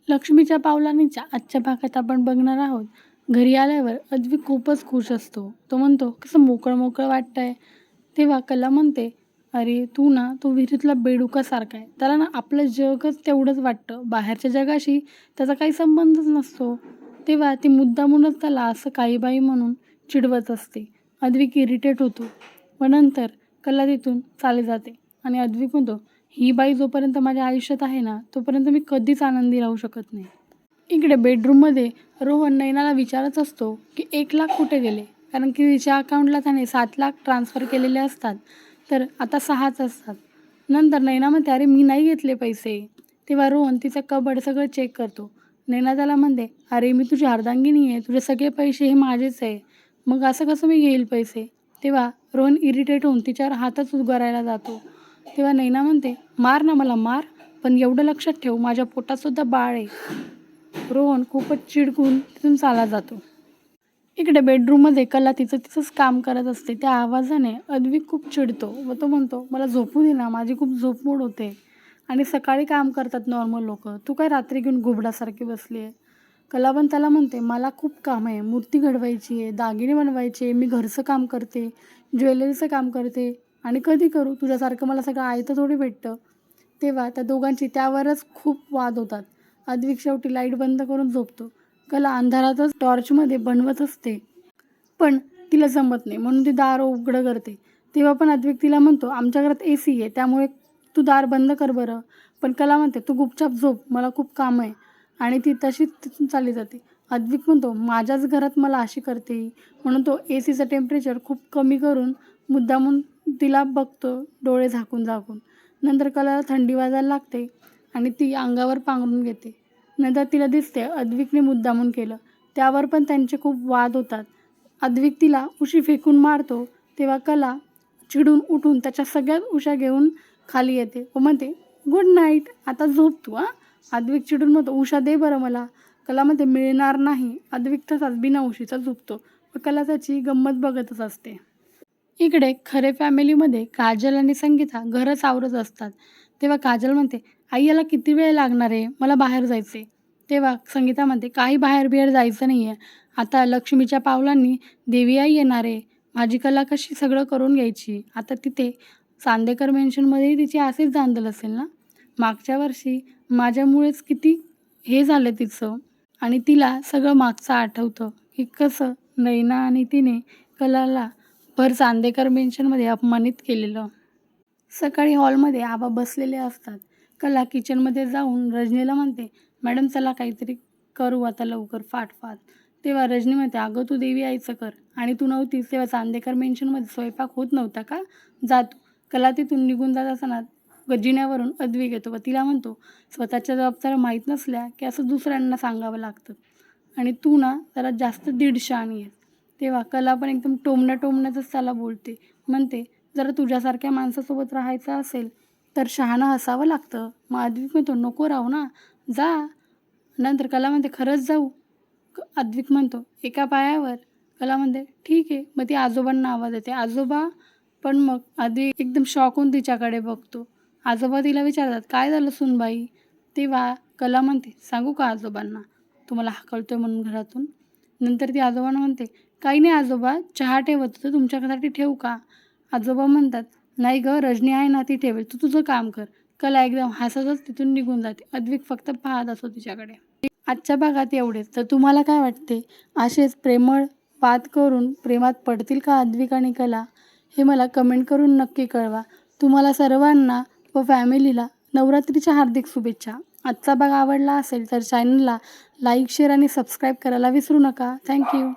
लक्ष्मीच्या पावलांनीच्या आजच्या भागात आपण बघणार आहोत. घरी आल्यावर अद्विक खूपच खुश असतो. तो म्हणतो, कसं मोकळं मोकळं वाटतंय. तेव्हा कला म्हणते, अरे तू ना तो विहिरीतला बेडुकासारखा आहे. त्याला ना आपलं जगच तेवढंच वाटतं, बाहेरच्या जगाशी त्याचा काही संबंधच नसतो. तेव्हा ती मुद्दामूनच त्याला असं काही बाई म्हणून चिडवत असते. अद्विक इरिटेट होतो व नंतर कला तिथून चाली जाते आणि अद्विक म्हणतो, ही बाई जोपर्यंत माझ्या आयुष्यात आहे ना तोपर्यंत मी कधीच आनंदी राहू शकत नाही. इकडे बेडरूममध्ये रोहन नैनाला विचारत असतो की 1,00,000 कुठे गेले, कारण की तिच्या अकाउंटला त्याने 7,00,000 ट्रान्सफर केलेले असतात, तर आता 6च असतात. नंतर नैना म्हणते, अरे मी नाही घेतले पैसे. तेव्हा रोहन तिचं कबड सगळं चेक करतो. नैना त्याला म्हणते, अरे मी तुझी अर्धांगिनी आहे, तुझे सगळे पैसे हे माझेच आहे, मग असं कसं मी घेईल पैसे. तेव्हा रोहन इरिटेट होऊन तिच्यावर हातच उगारायला जातो. तेव्हा नैना म्हणते, मार ना मला मार, पण एवढं लक्षात ठेव माझ्या पोटातसुद्धा बाळ आहे. रोहन खूपच चिडकून तिथून चालला जातो. इकडे बेडरूममध्ये कला तिचंच काम करत असते. त्या आवाजाने अद्विक खूप चिडतो व तो म्हणतो, मला झोपू दे ना, माझी खूप झोपमोड होते आणि सकाळी काम करतात नॉर्मल लोक, तू काय रात्री घेऊन घुबडासारखी बसली आहे. कला पण त्याला म्हणते, मला खूप काम आहे, मूर्ती घडवायची आहे, दागिने बनवायचे, मी घरचं काम करते, ज्वेलरीचं काम करते आणि कधी करू, तुझ्यासारखं मला सगळं आयतं थोडी भेटतं. तेव्हा त्या दोघांची त्यावरच खूप वाद होतात. अद्विक शेवटी लाईट बंद करून झोपतो. कला अंधारातच टॉर्चमध्ये बनवत असते, पण तिला जमत नाही म्हणून ती दार उघडं करते. तेव्हा पण अद्विक तिला म्हणतो, आमच्या घरात AC आहे, त्यामुळे तू दार बंद कर बरं. पण कला म्हणते, तू गुपचाप झोप, मला खूप काम आहे, आणि ती तशीच तिथून चालली जाते. अद्विक म्हणतो, माझ्याच घरात मला अशी करते, म्हणून तो ACचं टेम्परेचर खूप कमी करून मुद्दामून तिला बघतो डोळे झाकून झाकून. नंतर कलाला थंडी वाजायला लागते आणि ती अंगावर पांघरून घेते. नंतर तिला दिसते अद्विकने मुद्दामून केलं. त्यावर पण त्यांचे खूप वाद होतात. अद्विक तिला उशी फेकून मारतो. तेव्हा कला चिडून उठून त्याच्या सगळ्यात उशा घेऊन खाली येते व म्हणते, गुड नाईट, आता झोप तू. अद्विक चिडून म्हणतो, उशा दे बरं मला. कला म्हणते, मिळणार नाही. अद्विक तसाच बिना उशीचा झोपतो व कला त्याची गंमत बघतच असते. इकडे खरे फॅमिलीमध्ये काजल आणि संगीता घरच आवरत असतात. तेव्हा काजल म्हणते, आई याला किती वेळ लागणार आहे, मला बाहेर जायचे. तेव्हा संगीता म्हणते, काही बाहेर बिहेर जायचं नाही आहे, आता लक्ष्मीच्या पावलांनी देवी आई येणार आहे, माझी कला कशी सगळं करून घ्यायची. आता तिथे चांदेकर मेन्शनमध्येही तिची असेच धांदल असेल ना, मागच्या वर्षी माझ्यामुळेच किती हे झालं तिचं, आणि तिला सगळं मागचं आठवतं की कसं नैना आणि तिने कलाला भर चांदेकर मेन्शनमध्ये अपमानित केलेलं. सकाळी हॉलमध्ये आबा बसलेले असतात. कला किचनमध्ये जाऊन रजनीला म्हणते, मॅडम चला काहीतरी करू आता लवकर फाटफाट. तेव्हा रजनी म्हणते, अगं तू देवी आईचं कर, आणि तू नव्हतीस तेव्हा चांदेकर मेन्शनमध्ये स्वयंपाक होत नव्हता का, जा तू. कला तिथून निघून जात असताना जिन्यावरून अद्विक येतो व तिला म्हणतो, स्वतःच्या जबाबदाऱ्या माहीत नसल्या की असं दुसऱ्यांना सांगावं लागतं, आणि तू ना जरा जास्त दीड शहाणी आहे. तेव्हा कला पण एकदम टोमण्यातच त्याला बोलते, म्हणते, जरा तुझ्यासारख्या माणसासोबत राहायचं असेल तर शहाणं हसावं लागतं. मग अद्विक म्हणतो, नको राहू ना, जा. नंतर कला म्हणते, खरंच जाऊ. अद्विक म्हणतो, एका पायावर. कला म्हणते, ठीक आहे. मग ती आजोबांना आवाज येते, आजोबा. पण मग अद्विक एकदम शॉक होऊन तिच्याकडे बघतो. आजोबा तिला विचारतात, काय झालं सुनबाई. तेव्हा कला म्हणते, सांगू का आजोबांना, तुम्हाला हाकलतोय म्हणून घरातून. नंतर ती आजोबांना म्हणते, काही नाही आजोबा, चहा ठेवत होतं, तुमच्यासाठी ठेवू का. आजोबा म्हणतात, नाही गं, रजनी आहे ना, ती ठेवेल, तू तुझं काम कर. कला एकदम हसतच तिथून निघून जाते. अद्विक फक्त पाहत असतो तिच्याकडे. आजच्या भागात एवढेच. तर तुम्हाला काय वाटते, असेच प्रेमळ वाद करून प्रेमात पडतील का अद्विक आणि कला, हे मला कमेंट करून नक्की कळवा. तुम्हाला सर्वांना व फॅमिलीला नवरात्रीच्या हार्दिक शुभेच्छा. आजचा भाग आवडला असेल तर चॅनलला लाईक, शेअर आणि सबस्क्राईब करायला विसरू नका. थँक्यू.